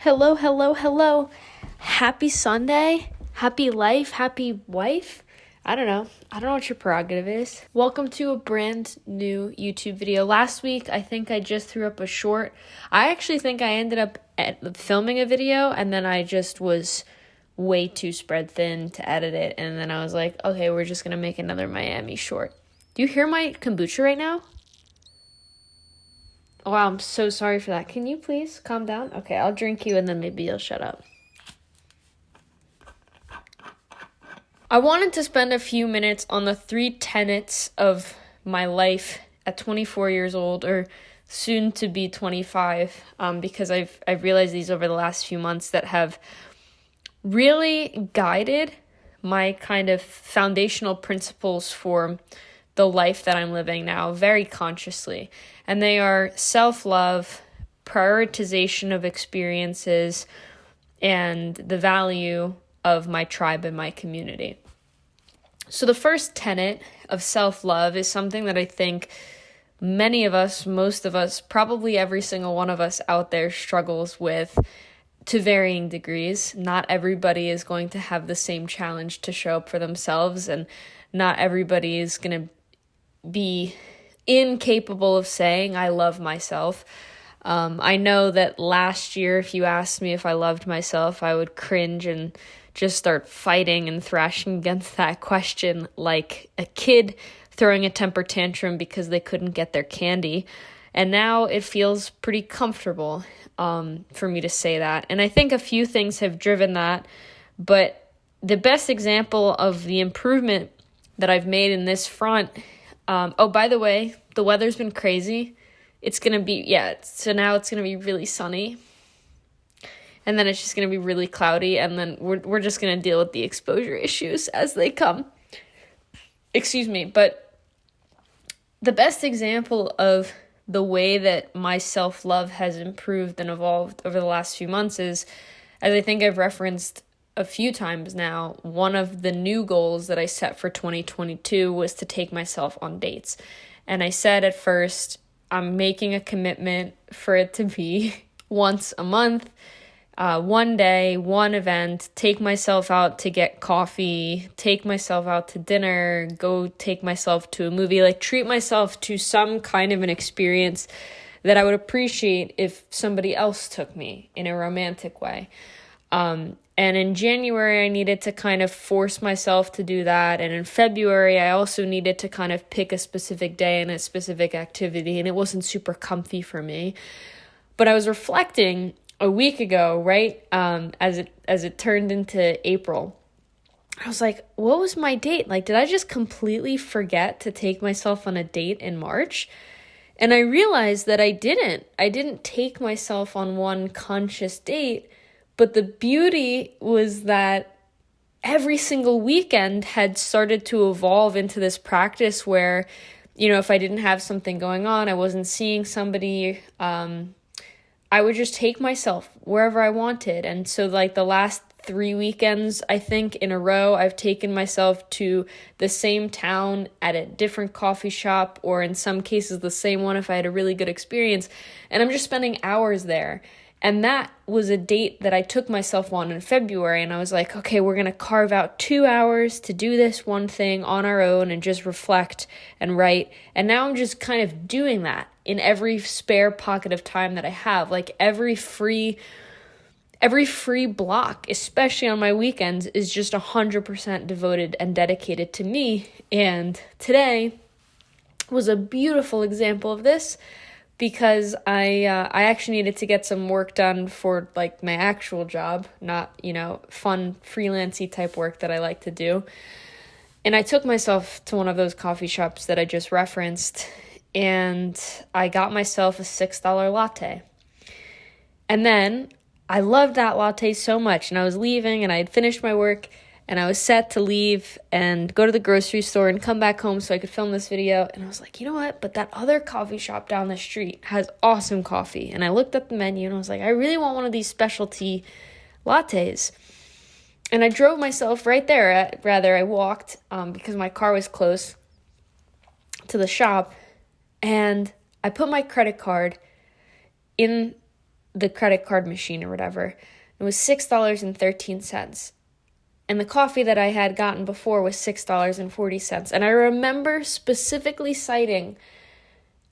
Hello, hello, hello. Happy Sunday. Happy life. Happy wife. I don't know what your prerogative is. Welcome to a brand new YouTube video. Last week, I think I just threw up a short. I actually think I ended up filming a video and then I just was way too spread thin to edit it. And then I was like, okay, we're just going to make another Miami short. Do you hear my kombucha right now? Oh, wow, I'm so sorry for that. Can you please calm down? Okay, I'll drink you and then maybe you'll shut up. I wanted to spend a few minutes on the 3 tenets of my life at 24 years old, or soon to be 25, because I've realized these over the last few months that have really guided my kind of foundational principles for the life that I'm living now very consciously. And they are self-love, prioritization of experiences, and the value of my tribe and my community. So the first tenet of self-love is something that I think many of us, most of us, probably every single one of us out there struggles with to varying degrees. Not everybody is going to have the same challenge to show up for themselves, and not everybody is going to be incapable of saying, I love myself. I know that last year, if you asked me if I loved myself, I would cringe and just start fighting and thrashing against that question like a kid throwing a temper tantrum because they couldn't get their candy. And now it feels pretty comfortable for me to say that. And I think a few things have driven that, but the best example of the improvement that I've made in this front, by the way, the weather's been crazy. It's going to be, so now it's going to be really sunny. And then it's just going to be really cloudy. And then we're just going to deal with the exposure issues as they come. Excuse me. But the best example of the way that my self-love has improved and evolved over the last few months is, as I think I've referenced a few times now, one of the new goals that I set for 2022 was to take myself on dates. And I said at first, I'm making a commitment for it to be once a month, one day, one event, take myself out to get coffee, take myself out to dinner, go take myself to a movie, like treat myself to some kind of an experience that I would appreciate if somebody else took me in a romantic way. And in January, I needed to kind of force myself to do that. And in February, I also needed to kind of pick a specific day and a specific activity. And it wasn't super comfy for me. But I was reflecting a week ago, right, as it turned into April. I was like, what was my date? Like, did I just completely forget to take myself on a date in March? And I realized that I didn't take myself on one conscious date. But the beauty was that every single weekend had started to evolve into this practice where, if I didn't have something going on, I wasn't seeing somebody, I would just take myself wherever I wanted. And so like the last 3 weekends, I think in a row, I've taken myself to the same town at a different coffee shop, or in some cases the same one if I had a really good experience. And I'm just spending hours there. And that was a date that I took myself on in February. And I was like, okay, we're going to carve out 2 hours to do this one thing on our own and just reflect and write. And now I'm just kind of doing that in every spare pocket of time that I have. Like every free block, especially on my weekends, is just 100% devoted and dedicated to me. And today was a beautiful example of this, because I actually needed to get some work done for like my actual job, not, fun freelancey type work that I like to do. And I took myself to one of those coffee shops that I just referenced, and I got myself a $6 latte. And then I loved that latte so much, and I was leaving and I had finished my work and I was set to leave and go to the grocery store and come back home so I could film this video. And I was like, you know what? But that other coffee shop down the street has awesome coffee. And I looked at the menu and I was like, I really want one of these specialty lattes. And I drove myself right there. I walked because my car was close to the shop. And I put my credit card in the credit card machine or whatever. It was $6.13. And the coffee that I had gotten before was $6.40. And I remember specifically citing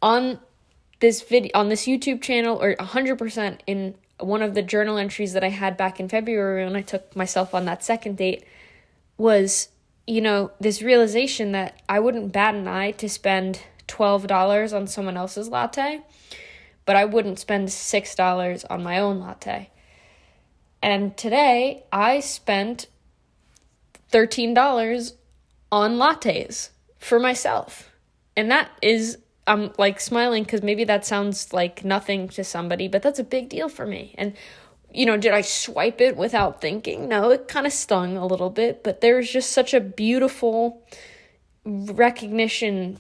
on this YouTube channel, or 100% in one of the journal entries that I had back in February when I took myself on that second date, was, this realization that I wouldn't bat an eye to spend $12 on someone else's latte, but I wouldn't spend $6 on my own latte. And today I spent $13 on lattes for myself. And that is, I'm like smiling because maybe that sounds like nothing to somebody, but that's a big deal for me. And, did I swipe it without thinking? No, it kind of stung a little bit, but there was just such a beautiful recognition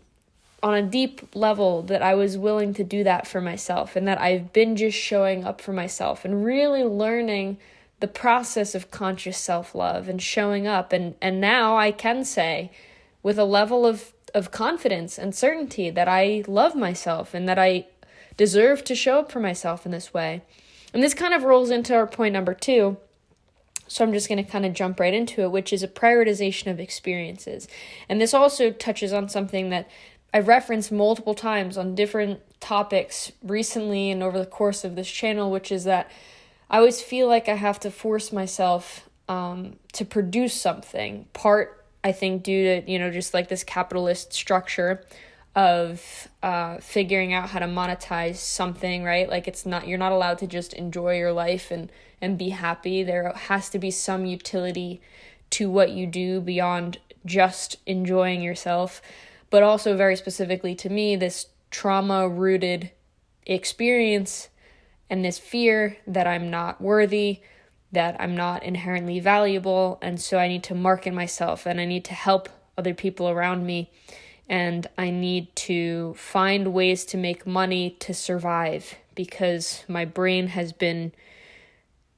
on a deep level that I was willing to do that for myself, and that I've been just showing up for myself and really learning the process of conscious self-love and showing up. And now I can say with a level of confidence and certainty that I love myself and that I deserve to show up for myself in this way. And this kind of rolls into our point number 2. So I'm just going to kind of jump right into it, which is a prioritization of experiences. And this also touches on something that I've referenced multiple times on different topics recently and over the course of this channel, which is that I always feel like I have to force myself to produce something. Part, I think, due to, just like this capitalist structure of figuring out how to monetize something, right? Like you're not allowed to just enjoy your life and be happy. There has to be some utility to what you do beyond just enjoying yourself. But also very specifically to me, this trauma-rooted experience and this fear that I'm not worthy, that I'm not inherently valuable, and so I need to market myself, and I need to help other people around me, and I need to find ways to make money to survive, because my brain has been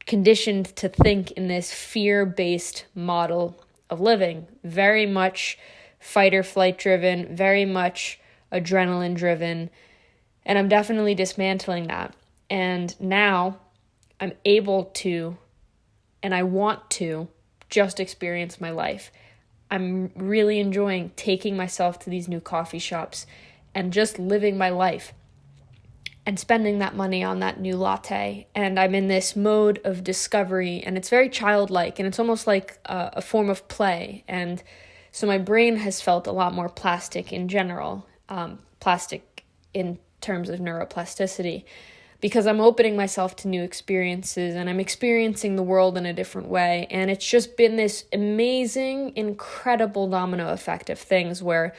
conditioned to think in this fear-based model of living, very much fight or flight driven, very much adrenaline driven, and I'm definitely dismantling that. And now I'm able to, and I want to, just experience my life. I'm really enjoying taking myself to these new coffee shops and just living my life and spending that money on that new latte. And I'm in this mode of discovery, and it's very childlike, and it's almost like a form of play. And so my brain has felt a lot more plastic in general, plastic in terms of neuroplasticity, because I'm opening myself to new experiences and I'm experiencing the world in a different way. And it's just been this amazing, incredible domino effect of things where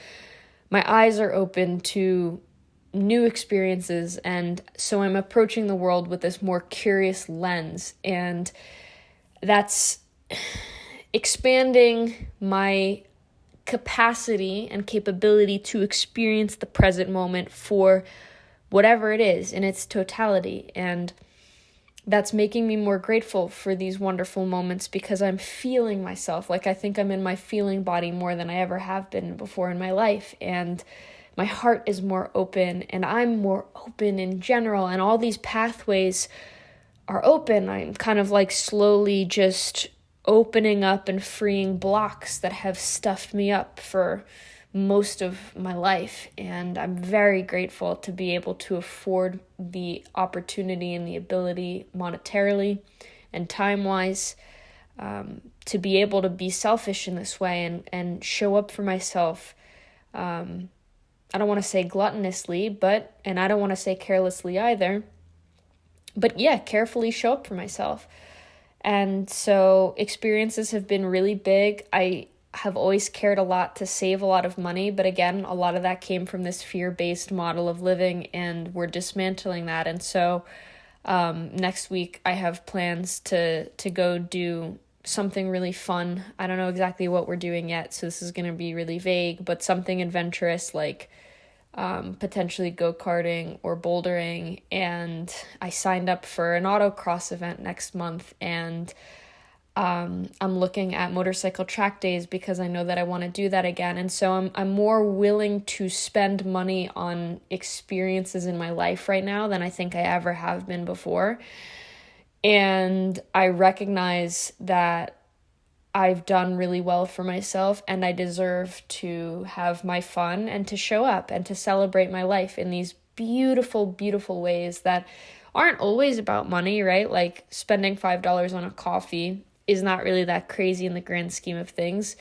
my eyes are open to new experiences. And so I'm approaching the world with this more curious lens. And that's expanding my capacity and capability to experience the present moment for whatever it is in its totality. And that's making me more grateful for these wonderful moments, because I'm feeling myself. Like, I think I'm in my feeling body more than I ever have been before in my life. And my heart is more open, and I'm more open in general. And all these pathways are open. I'm kind of like slowly just opening up and freeing blocks that have stuffed me up for most of my life. And I'm very grateful to be able to afford the opportunity and the ability monetarily and time-wise to be able to be selfish in this way and show up for myself. I don't want to say gluttonously, and I don't want to say carelessly either, but yeah, carefully show up for myself. And so experiences have been really big. I have always cared a lot to save a lot of money, but again, a lot of that came from this fear-based model of living, and we're dismantling that. And so next week I have plans to go do something really fun. I don't know exactly what we're doing yet, so this is going to be really vague, but something adventurous, like potentially go-karting or bouldering. And I signed up for an autocross event next month, and I'm looking at motorcycle track days because I know that I want to do that again. And so I'm more willing to spend money on experiences in my life right now than I think I ever have been before. And I recognize that I've done really well for myself, and I deserve to have my fun and to show up and to celebrate my life in these beautiful, beautiful ways that aren't always about money, right? Like spending $5 on a coffee is not really that crazy in the grand scheme of things.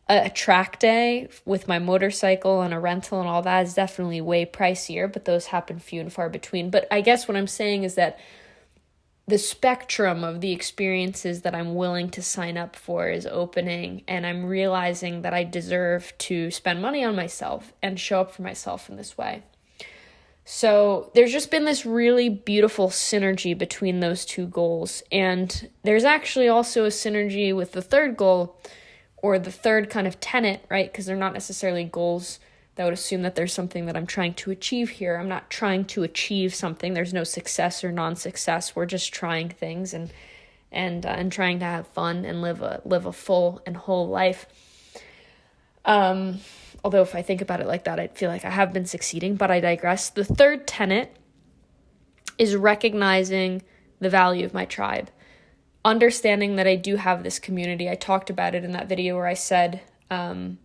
A track day with my motorcycle and a rental and all that is definitely way pricier, but those happen few and far between. But I guess what I'm saying is that the spectrum of the experiences that I'm willing to sign up for is opening, and I'm realizing that I deserve to spend money on myself and show up for myself in this way. So there's just been this really beautiful synergy between those two goals. And there's actually also a synergy with the third goal, or the third kind of tenet, right? Because they're not necessarily goals. That would assume that there's something that I'm trying to achieve here. I'm not trying to achieve something. There's no success or non-success. We're just trying things and trying to have fun and live a full and whole life. Although if I think about it like that, I feel like I have been succeeding, but I digress. The third tenet is recognizing the value of my tribe. Understanding that I do have this community. I talked about it in that video where I said, I'm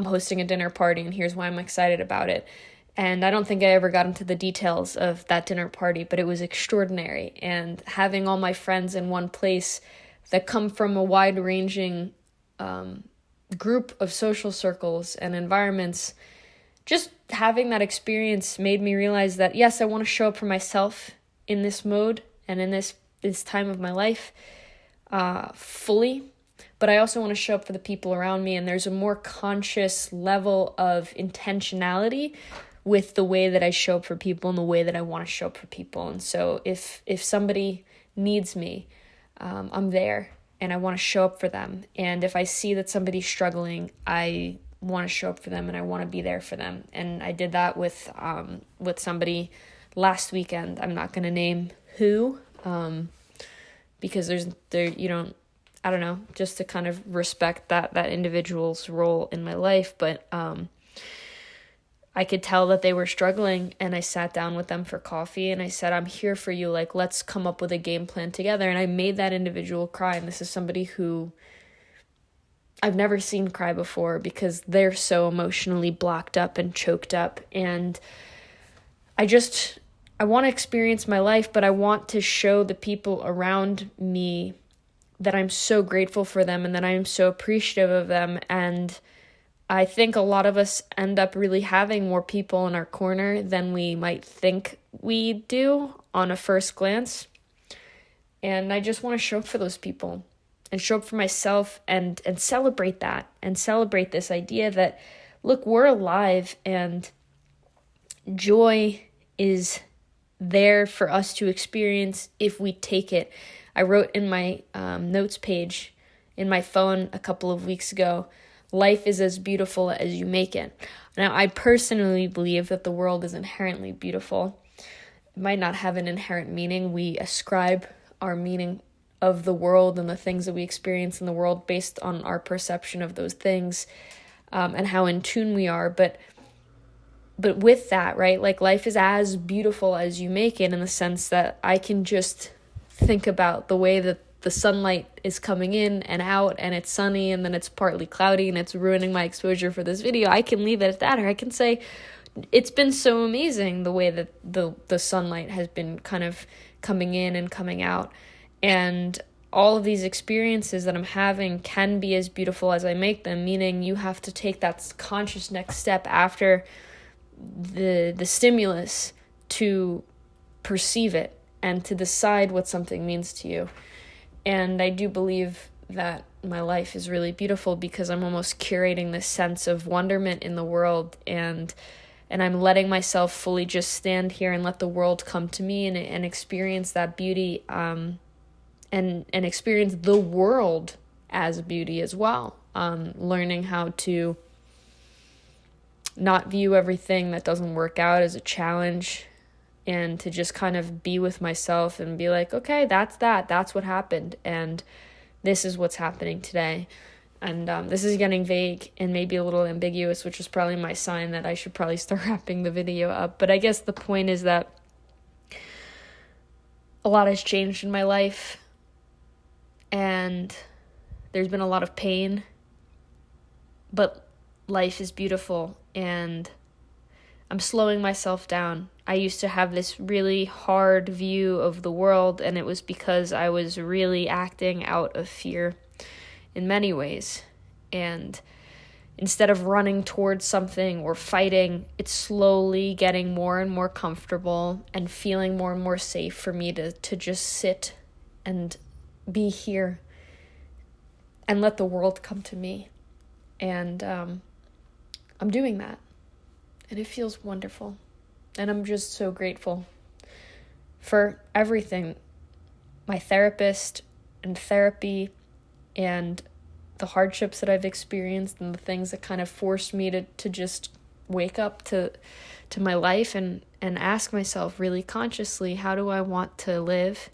hosting a dinner party and here's why I'm excited about it. And I don't think I ever got into the details of that dinner party, but it was extraordinary. And having all my friends in one place that come from a wide-ranging group of social circles and environments, just having that experience made me realize that, yes, I want to show up for myself in this mode and in this time of my life fully, but I also want to show up for the people around me, and there's a more conscious level of intentionality with the way that I show up for people and the way that I want to show up for people. And so if somebody needs me, I'm there and I want to show up for them. And if I see that somebody's struggling, I want to show up for them and I want to be there for them. And I did that with somebody last weekend. I'm not going to name who, because I don't know, just to kind of respect that individual's role in my life. But I could tell that they were struggling, and I sat down with them for coffee and I said, I'm here for you. Like, let's come up with a game plan together. And I made that individual cry. And this is somebody who I've never seen cry before because they're so emotionally blocked up and choked up. And I want to experience my life, but I want to show the people around me that I'm so grateful for them and that I am so appreciative of them. And I think a lot of us end up really having more people in our corner than we might think we do on a first glance. And I just want to show up for those people and show up for myself and celebrate that and celebrate this idea that, look, we're alive and joy is there for us to experience if we take it. I wrote in my notes page in my phone a couple of weeks ago, life is as beautiful as you make it. Now, I personally believe that the world is inherently beautiful. It might not have an inherent meaning. We ascribe our meaning of the world and the things that we experience in the world based on our perception of those things and how in tune we are. But with that, right, like life is as beautiful as you make it in the sense that I can just think about the way that the sunlight is coming in and out and it's sunny and then it's partly cloudy and it's ruining my exposure for this video. I can leave it at that, or I can say it's been so amazing the way that the sunlight has been kind of coming in and coming out. And all of these experiences that I'm having can be as beautiful as I make them, meaning you have to take that conscious next step after the stimulus to perceive it and to decide what something means to you. And I do believe that my life is really beautiful because I'm almost curating this sense of wonderment in the world, and I'm letting myself fully just stand here and let the world come to me and experience that beauty, and experience the world as beauty as well. Learning how to not view everything that doesn't work out as a challenge, and to just kind of be with myself and be like, okay, that's what happened, and this is what's happening today. And this is getting vague and maybe a little ambiguous, which is probably my sign that I should probably start wrapping the video up. But I guess the point is that a lot has changed in my life, and there's been a lot of pain, but life is beautiful, and I'm slowing myself down. I used to have this really hard view of the world, and it was because I was really acting out of fear in many ways. And instead of running towards something or fighting, it's slowly getting more and more comfortable and feeling more and more safe for me to just sit and be here and let the world come to me. And I'm doing that. And it feels wonderful. And I'm just so grateful for everything. My therapist and therapy and the hardships that I've experienced and the things that kind of forced me to just wake up to my life and ask myself really consciously, how do I want to live?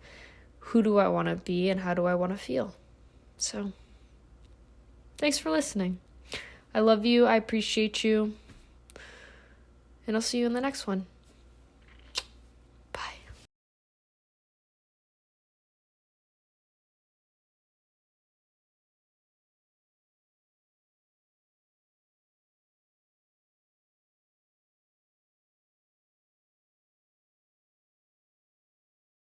Who do I want to be? And how do I want to feel? So, thanks for listening. I love you. I appreciate you. And I'll see you in the next one.